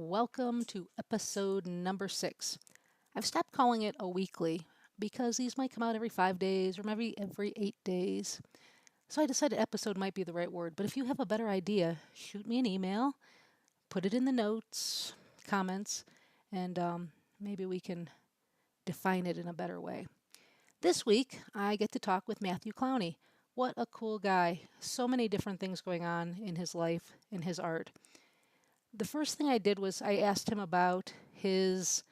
Welcome to episode number 6. I've stopped calling it a weekly because these might come out every 5 days or maybe every 8 days. So I decided episode might be the right word, but if you have a better idea, shoot me an email, put it in the notes, comments, and maybe we can define it in a better way. This week, I get to talk with Matthew Clowney. What a cool guy. So many different things going on in his life, in his art. The first thing I did was I asked him about his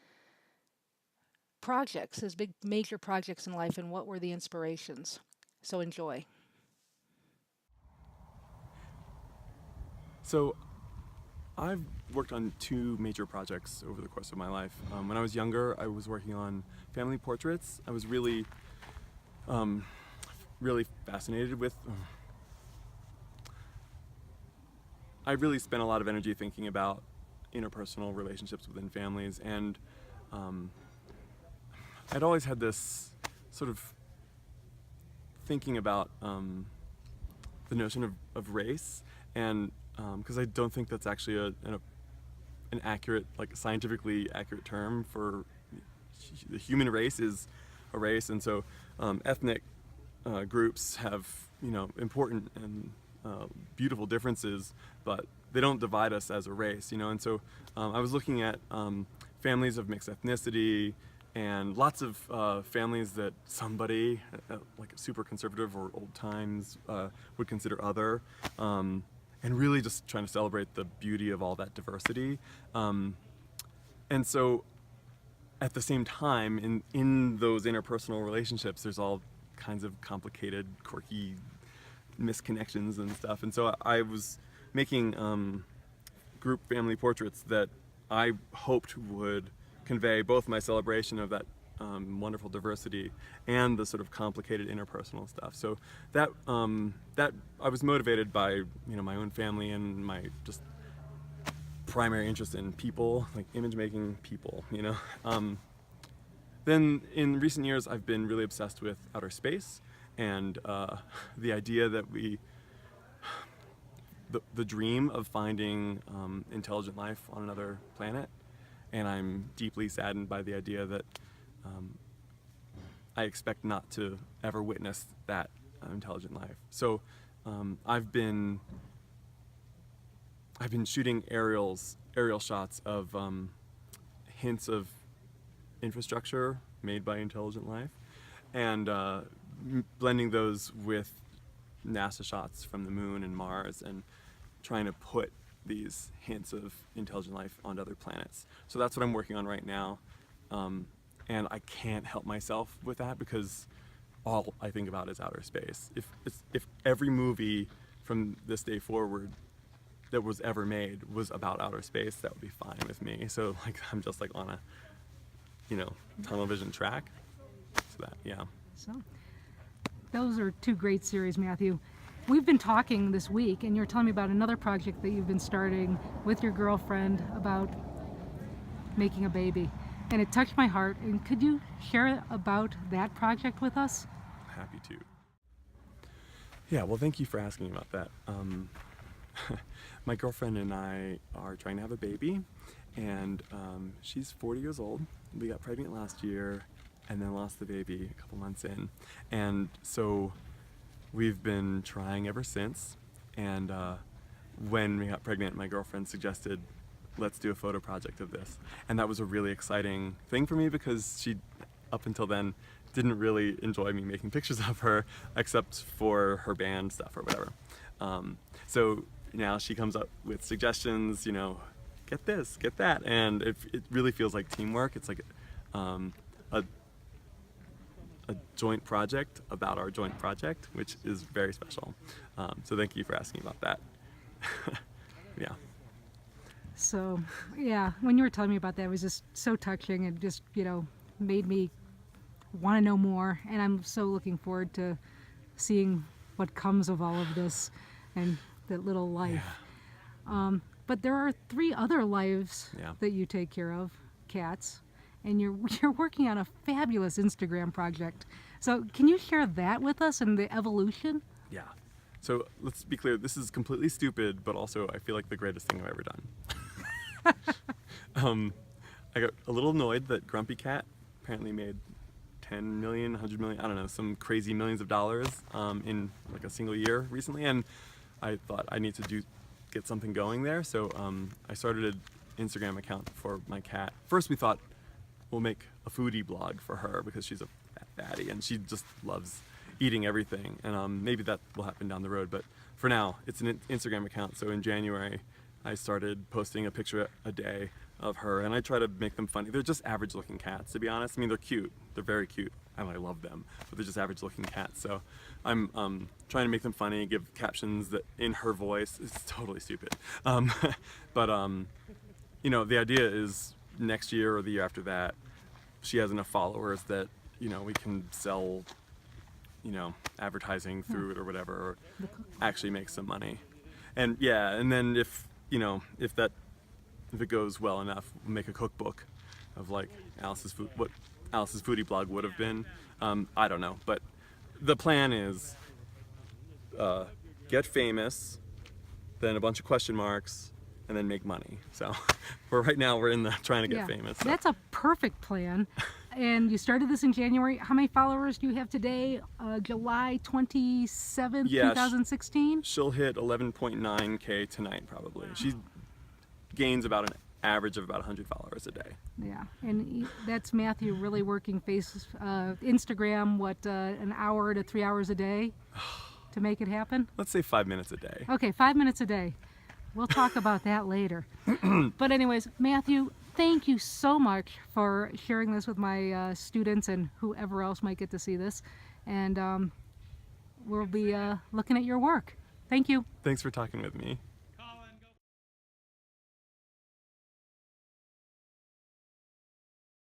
projects, his big major projects in life, and what were the inspirations. So enjoy. So I've worked on 2 major projects over the course of my life. When I was younger, I was working on family portraits. I was really fascinated with I really spent a lot of energy thinking about interpersonal relationships within families, and I'd always had this sort of thinking about the notion of race, and because I don't think that's actually an accurate, like scientifically accurate term for the human race is a race, and so ethnic groups have important and beautiful differences, but they don't divide us as a race, and so I was looking at families of mixed ethnicity and lots of families that somebody like super conservative or old times would consider other, and really just trying to celebrate the beauty of all that diversity. And so at the same time, in those interpersonal relationships, there's all kinds of complicated, quirky misconnections and stuff. And so I was making group family portraits that I hoped would convey both my celebration of that wonderful diversity and the sort of complicated interpersonal stuff. So that I was motivated by my own family and my just primary interest in people, like image making people. Then in recent years, I've been really obsessed with outer space and the idea that the dream of finding intelligent life on another planet, and I'm deeply saddened by the idea that I expect not to ever witness that intelligent life. So I've been shooting aerial shots of hints of infrastructure made by intelligent life, and blending those with NASA shots from the moon and Mars, and trying to put these hints of intelligent life onto other planets. So that's what I'm working on right now, and I can't help myself with that because all I think about is outer space. If every movie from this day forward that was ever made was about outer space, that would be fine with me. So I'm just on a tunnel vision track. So that, yeah. So, those are 2 great series, Matthew. We've been talking this week, and you're telling me about another project that you've been starting with your girlfriend about making a baby. And it touched my heart. And could you share about that project with us? Happy to. Yeah, well, thank you for asking about that. My girlfriend and I are trying to have a baby, and she's 40 years old. We got pregnant last year and then lost the baby a couple months in. And so we've been trying ever since. And when we got pregnant, my girlfriend suggested, let's do a photo project of this. And that was a really exciting thing for me because she, up until then, didn't really enjoy me making pictures of her except for her band stuff or whatever. So now she comes up with suggestions, get this, get that. And it really feels like teamwork. It's like a joint project about our joint project, which is very special. So thank you for asking about that. Yeah. So, yeah, when you were telling me about that, it was just so touching and just, made me want to know more. And I'm so looking forward to seeing what comes of all of this and that little life. Yeah. But there are 3 other lives that you take care of, cats, and you're working on a fabulous Instagram project. So can you share that with us and the evolution? Yeah. So let's be clear, this is completely stupid, but also I feel like the greatest thing I've ever done. I got a little annoyed that Grumpy Cat apparently made 10 million, 100 million, I don't know, some crazy millions of dollars in like a single year recently, and I thought I need to get something going there, so I started an Instagram account for my cat. First we thought we'll make a foodie blog for her because she's a fat fatty and she just loves eating everything, and maybe that will happen down the road, but for now it's an Instagram account. So in January I started posting a picture a day of her, and I try to make them funny. They're just average looking cats, to be honest. I mean, they're cute, they're very cute, and I love them, but they're just average looking cats. So I'm trying to make them funny, give captions that in her voice. It's totally stupid, but you know, the idea is next year or the year after that, she has enough followers that, you know, we can sell, you know, advertising through it or whatever, or actually make some money. And yeah, and then if, you know, if it goes well enough, we'll make a cookbook of like what Alice's foodie blog would have been. I don't know, but the plan is get famous, then a bunch of question marks, and then make money. So for right now, we're in the trying to get famous. So. That's a perfect plan. And you started this in January. How many followers do you have today? July 27th, Yeah, 2016? She'll hit 11.9K tonight, probably. She gains about an average of about 100 followers a day. Yeah, and that's Matthew really working Instagram, an hour to 3 hours a day to make it happen? Let's say 5 minutes a day. Okay, 5 minutes a day. We'll talk about that later. But anyways, Matthew, thank you so much for sharing this with my students and whoever else might get to see this. And we'll be looking at your work. Thank you. Thanks for talking with me.